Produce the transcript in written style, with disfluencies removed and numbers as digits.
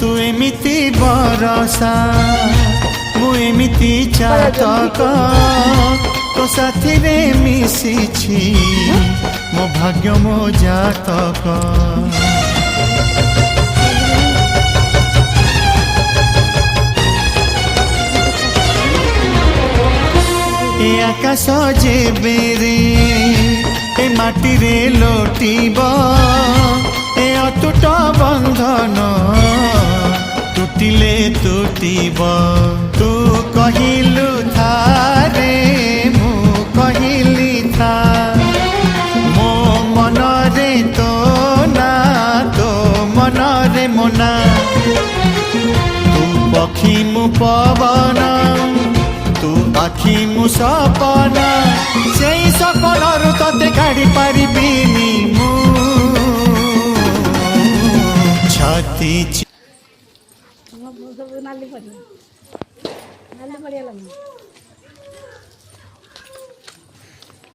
तू एमिति बरसा मु एमिति चातक तो साथी रे मिशिछि मो भाग्य मो जातक ए आकाश जेबेरे ए माटी रे लोटिब ए अटूट बंधन टूटिले टूटिब तू कहिलु थारे मु कहिली था मो मन रे तो ना तो मन रे मोना तू पक्षी मु पवन तू आखि मु सपना से सपनरु तते काढ़ी पारिबिनी मु छाती नाली पड़िया